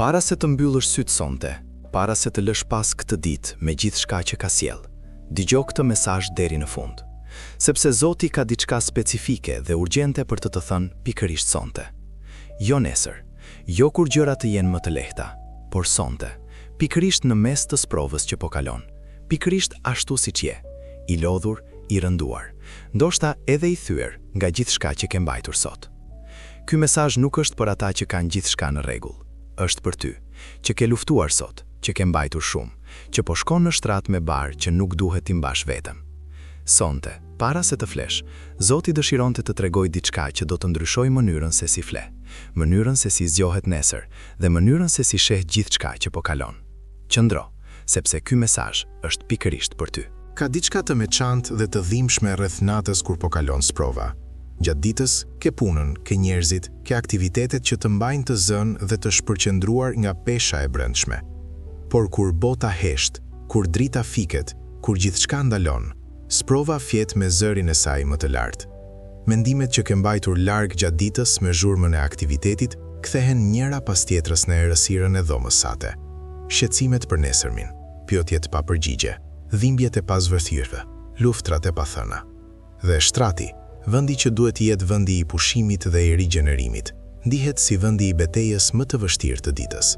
Para se të mbyllësh sytë sonte, para se të lësh pas këtë ditë me gjithë shka që ka sjell, dëgjoj këtë mesazh deri në fund, sepse Zoti ka diçka specifike dhe urgjente për të thënë pikërisht sonte. Jo nesër, jo kur gjërat të jenë më të lehta, por sonte, pikërisht në mes të sprovës që po kalon, pikërisht ashtu siç je, i lodhur, i rënduar, ndoshta edhe i thyer nga gjithçka që ke mbajtur sot. Ky mesazh nuk është për ata që kanë gjithçka në rregull, është për ty, që ke luftuar sot, që ke mbajtur shumë, që po shkon në shtrat me barë që nuk duhet t'i mbash vetëm. Sonte, para se të flesh, Zoti dëshironte të tregoj diçka që do të ndryshoj mënyrën se si fle, mënyrën se si zgjohet nesër dhe mënyrën se si sheh gjithçka që po kalon. Qëndro, sepse ky mesazh është pikërisht për ty. Ka diçka të veçantë dhe të dhimbshme rreth natës kur po kalon sprova. Gjatë ditës, ke punën, ke njerëzit, ke aktivitetet që të mbajnë të zënë dhe të shpërqendruar nga pesha e brendshme. Por kur bota hesht, kur drita fiket, kur gjithçka ndalon, sprova fjet me zërin e saj më të lartë. Mendimet që ke mbajtur larg gjatë ditës me zhurmën e aktivitetit kthehen njëra pas tjetrës në errësirën e dhomës sate. Shqetësimet për nesërmin, pyetjet pa përgjigje, dhimbjet e pazvërthyrve, luftrat e pathëna. Dhe shtrati, vendi që duhet të jetë vendi i pushimit dhe i rigjenerimit, ndihet si vendi i betejës më të vështirë të ditës.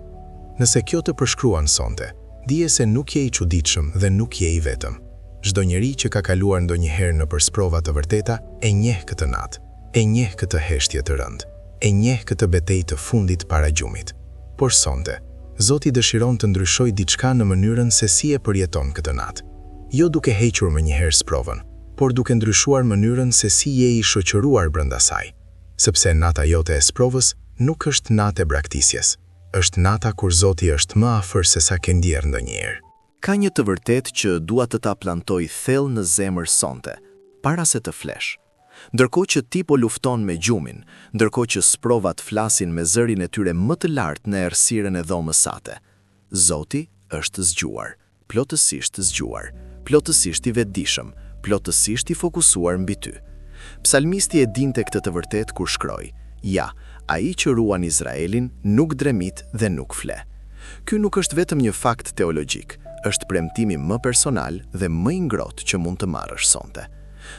Nëse kjo të përshkruan sonte, dije se nuk je i çuditshëm dhe nuk je i vetëm. Çdo njeri që ka kaluar ndonjëherë nëpër sprova të vërteta e njeh këtë natë, e njeh këtë heshtje të rëndë, e njeh këtë betejë të fundit para gjumit. Por sonte, Zoti dëshiron të ndryshojë diçka në mënyrën se si e përjeton këtë natë. Jo duke hequr më njëherë sprovën, por duke ndryshuar mënyrën se si je i shoqëruar brenda saj. Sepse nata jote e sprovës nuk është natë e braktisjes, është nata kur Zoti është më afër se sa ke ndjerë ndonjëherë. Ka një të vërtet që dua të ta plantoj thellë në zemër sonte, para se të flesh. Ndërkohë që ti po lufton me gjumin, ndërkohë që sprovat flasin me zërin e tyre më të lartë në errësirën e dhomës sate, Zoti është zgjuar, plotësisht zgjuar, plotësisht i vetëdijshëm, plotësisht i fokusuar mbi ty. Psalmisti e dinte këtë të vërtet kur shkroi: Ja, ai që ruan Izraelin nuk dremit dhe nuk fle. Ky nuk është vetëm një fakt teologjik, është premtimi më personal dhe më i ngrohtë që mund të marrësh sonte.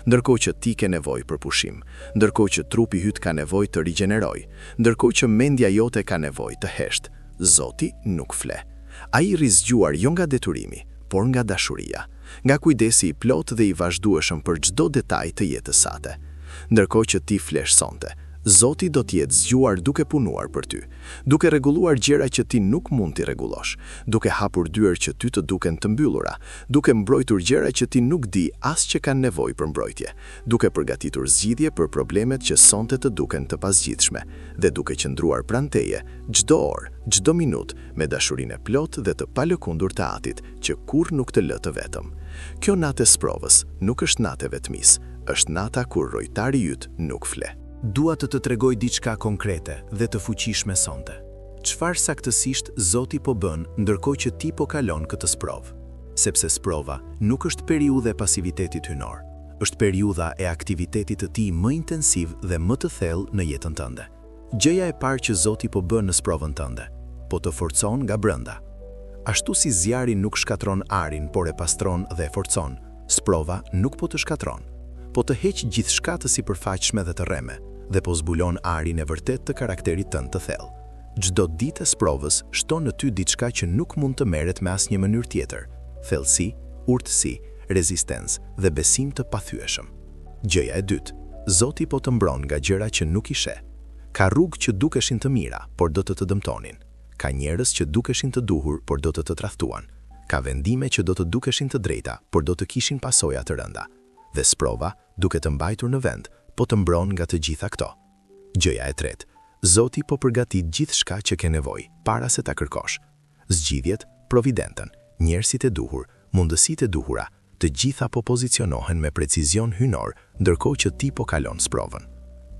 Ndërkohë që ti ke nevojë për pushim, ndërkohë që trupi yt ka nevojë të rigjenerojë, ndërkohë që mendja jote ka nevojë të heshtë, Zoti nuk fle. Ai rizgjuar jo nga detyrimi, por nga dashuria, nga kujdesi i plotë dhe i vazhdueshëm për çdo detaj të jetës sate. Ndërkohë që ti flesh sonte, Zoti do të jetë zgjuar duke punuar për ty, duke rregulluar gjëra që ti nuk mund t'i rregullosh, duke hapur dyert që ty të duken të mbyllura, duke mbrojtur gjëra që ti nuk di as që kanë nevojë për mbrojtje, duke përgatitur zgjidhje për problemet që sonte të duken të pazgjidhshme, dhe duke qëndruar pranë teje çdo orë, çdo minutë me dashurinë e plotë dhe të palëkundur të Atit që kurrë nuk të lë të vetëm. Kjo natë e sprovës nuk është natë e vetmisë, është nata kur rojtari yt nuk fle. Dua të të tregoj diçka konkrete dhe të fuqishme sonte. Çfarë saktësisht Zoti po bën ndërkohë që ti po kalon këtë sprovë? Sepse sprova nuk është periudhë e pasivitetit hynor, është periudha e aktivitetit të tij më intensiv dhe më të thellë në jetën tënde. Gjëja e parë që Zoti po bën në sprovën tënde, po të forcon nga brenda. Ashtu si zjarri nuk shkatron arin, por e pastron dhe e forcon, sprova nuk po të shkatron, po të heq gjithçka të sipërfaqshme dhe të rreme, dhe po zbulon arin e vërtet të karakterit tënd të thellë. Çdo ditë e sprovës shton në ty diçka që nuk mund të merret me asnjë mënyrë tjetër: thellësi, urtësi, rezistencë dhe besim të pathyeshëm. Gjëja e dytë, Zoti po të mbron nga gjëra që nuk i sheh. Ka rrugë që dukeshin të mira, por do të të dëmtonin. Ka njerëz që dukeshin të duhur, por do të të tradhtuan. Ka vendime që do të dukeshin të drejta, por do të kishin pasoja të rënda. Dhe sprova, duke të mbajtur në vend, po të mbron nga të gjitha këto. Gjëja e tretë, Zoti po përgatit gjithçka që ke nevojë para se ta kërkosh. Zgjidhjet, providentën, njerëzit e duhur, mundësitë e duhura, të gjitha po pozicionohen me precizion hynor, ndërkohë që ti po kalon sprovën.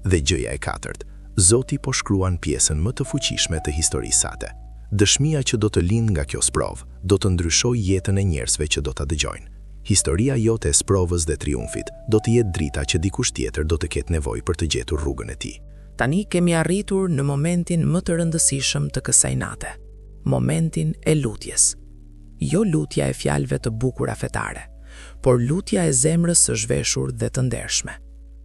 Dhe gjëja e katërt, Zoti po shkruan pjesën më të fuqishme të historisë sate. Dëshmia që do të lind nga kjo sprovë do të ndryshojë jetën e njerëzve që do ta dëgjojnë. Historia jote e sprovës dhe triumfit do të jetë drita që dikush tjetër do të ketë nevojë për të gjetur rrugën e tij. Tani kemi arritur në momentin më të rëndësishëm të kësaj nate. momentin e lutjes. Jo lutja e fjalëve të bukura fetare, por lutja e zemrës së zhveshur dhe të ndershme.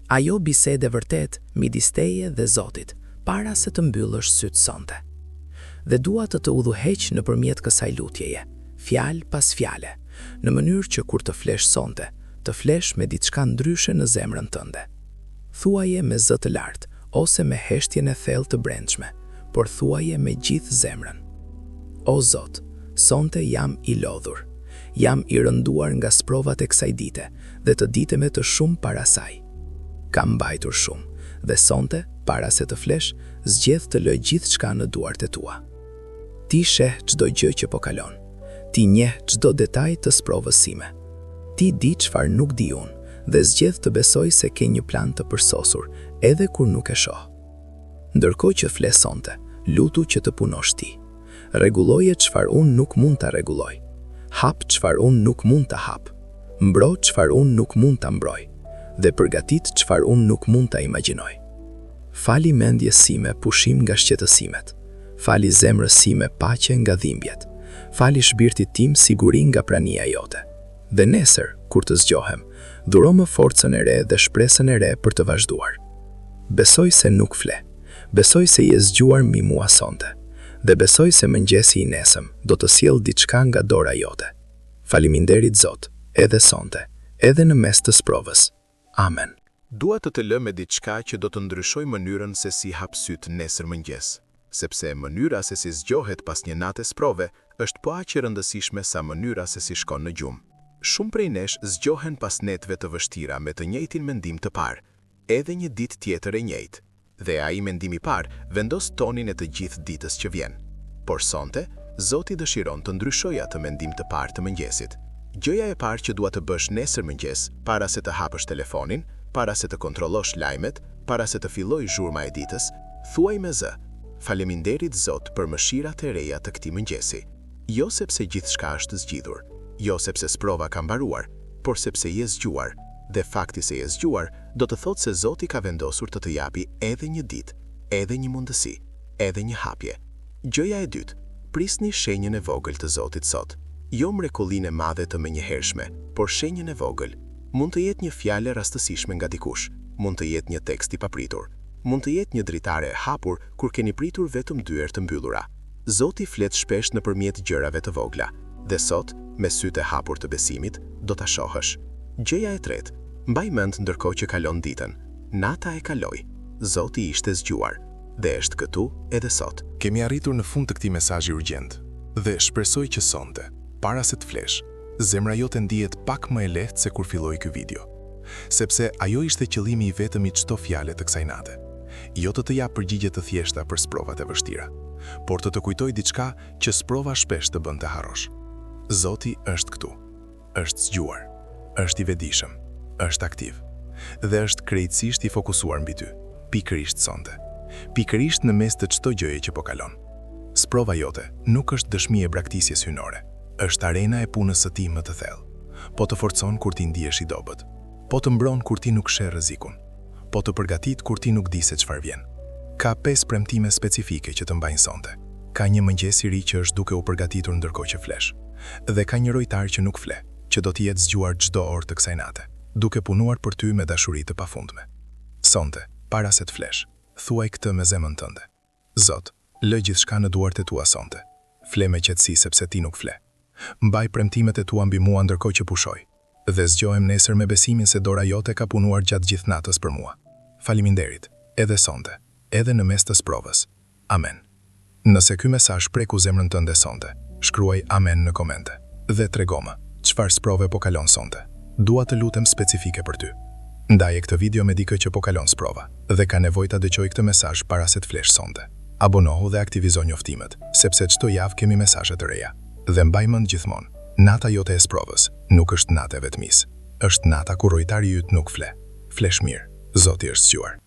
Ajo bisede vërtet midis teje dhe Zotit, para se të mbyllësh sytë sonte. Dhe dua të udhëheq nëpërmjet kësaj lutjeje, fjalë pas fjale, në mënyrë që kur të flesh sonte, të flesh me diçka ndryshe në zemrën tënde. Thuaje me zë të lartë ose me heshtjen e thellë të brendshme, por thuaje me gjithë zemrën. O Zot, sonte jam i lodhur. Jam i rënduar nga sprovat e kësaj dite dhe të diteve të shumë para saj. Kam mbajtur shumë dhe sonte, para se të flesh, zgjedh të lëj gjithçka në duart e tua. Ti sheh çdo gjë që po kalon. Ti njeh çdo detaj të sprovës sime. Ti di çfarë nuk di unë dhe zgjedh të besoj se ke një plan të përsosur, edhe kur nuk e shoh. Ndërkohë që fle sonte, lutu që të punosh ti. Rregulloje çfarë unë nuk mund ta rregulloj. Hap çfarë unë nuk mund ta hap. Mbro çfarë unë nuk mund ta mbroj. Dhe përgatit çfarë unë nuk mund ta imagjinoj. Fali mendjes sime pushim nga shqetësimet. Fali zemrës sime paqe nga dhimbjet. Fali shpirtit tim siguri nga prania jote. Dhe nesër, kur të zgjohem, dhuro më forcën e re dhe shpresën e re për të vazhduar. Besoj se nuk fle. Besoj se je zgjuar mbi mua sonte. Dhe besoj se mëngjesi i nesëm do të sjell diçka nga dora jote. Faleminderit Zot, edhe sonte, edhe në mes të sprovës. Amen. Dua të lë me diçka që do të ndryshoj mënyrën se si hap syt nesër mëngjes, sepse mënyra se si zgjohet pas një nate sprove është po aq e rëndësishme sa mënyra se si shkon në gjumë. Shumë prej nesh zgjohen pas netëve të vështira me të njëjtin mendim të parë, edhe një ditë tjetër e njëjtë. Dhe ai mendim i parë vendos tonin e të gjithë ditës që vjen. Por sonte, Zoti dëshiron të ndryshojë atë mendim të parë të mëngjesit. Gjëja e parë që dua të bësh nesër mëngjes, para se të hapësh telefonin, para se të kontrollosh lajmet, para se të filloj zhurma e ditës, thuaj me zë: Faleminderit Zot për mëshirat e reja të këtij mëngjesi. Jo sepse gjithçka është zgjidhur, jo sepse sprova ka mbaruar, por sepse je zgjuar. Dhe fakti se je zgjuar do të thotë se Zoti ka vendosur të japi edhe një ditë, edhe një mundësi, edhe një hapje. Gjëja e dytë, prisni shenjën e vogël të Zotit sot. Jo mrekullinë e madhe të menjëhershme, por shenjën e vogël. Mund të jetë një fjalë rastësishme nga dikush, mund të jetë një tekst i papritur, mund të jetë një dritare e hapur kur keni pritur vetëm dyer të mbyllura. Zoti flet shpesh nëpërmjet gjërave të vogla, dhe sot, me sytë e hapur të besimit, do ta shohësh. Gjëja e tretë, mbaj mend ndërkohë që kalon ditën. Nata e kaloi. Zoti ishte zgjuar dhe është këtu edhe sot. Kemi arritur në fund të këtij mesazhi urgjent dhe shpresoj që sonte, para se të flesh, zemra jote ndihet pak më e lehtë se kur filloi ky video, sepse ajo ishte qëllimi i vetëm i çdo fjale të kësaj nate. Jo të jap përgjigje të thjeshta për sprovat e vështira, por të kujtoj diçka që sprova shpesh të bën të harrosh. Zoti është këtu. Është zgjuar. Është i vetëdijshëm, është aktiv dhe është krejtësisht i fokusuar mbi ty, pikërisht sonte, pikërisht në mes të çdo gjëje që po kalon. Sprova jote nuk është dëshmi e braktisjes hynore, është arena e punës së tij më të thellë. Po të forcon kur ti ndihesh i dobët, po të mbron kur ti nuk sheh rrezikun, po të përgatit kur ti nuk di se çfarë vjen. Ka 5 premtime specifike që të mbajnë sonte. Ka një mëngjes i ri që është duke u përgatitur ndërkohë që flesh, dhe ka një rojtar që nuk fle, që do të jetë zgjuar çdo orë të kësaj nate, duke punuar për ty me dashuri të pafundme. Sonte, para se të flesh, thuaj këtë me zemrën tënde. Zot, lë gjithçka në duart e tua sonte. Fle me qetësi sepse ti nuk fle. Mbaj premtimet e tua mbi mua ndërkohë që pushoj, dhe zgjohem nesër me besimin se dora jote ka punuar gjatë gjithë natës për mua. Faleminderit, edhe sonte, edhe në mes të sprovës. Amen. Nëse ky mesazh preku zemrën tënde sonte, shkruaj amen në komente dhe tregoma çfarë sprove po kalon sonte. Dua të lutem specifike për ty. Ndaje këtë video me dikë që po kalon sprova dhe ka nevojë ta dëgjojë këtë mesazh para se të flesh sonte. Abonohu dhe aktivizo njoftimet, sepse çdo javë kemi mesazhe të reja. Dhe mbaj mend gjithmonë, nata jote e sprovës nuk është natë e vetmis. Është nata kur rojtari yt nuk fle. Flesh mirë. Zoti është zgjuar.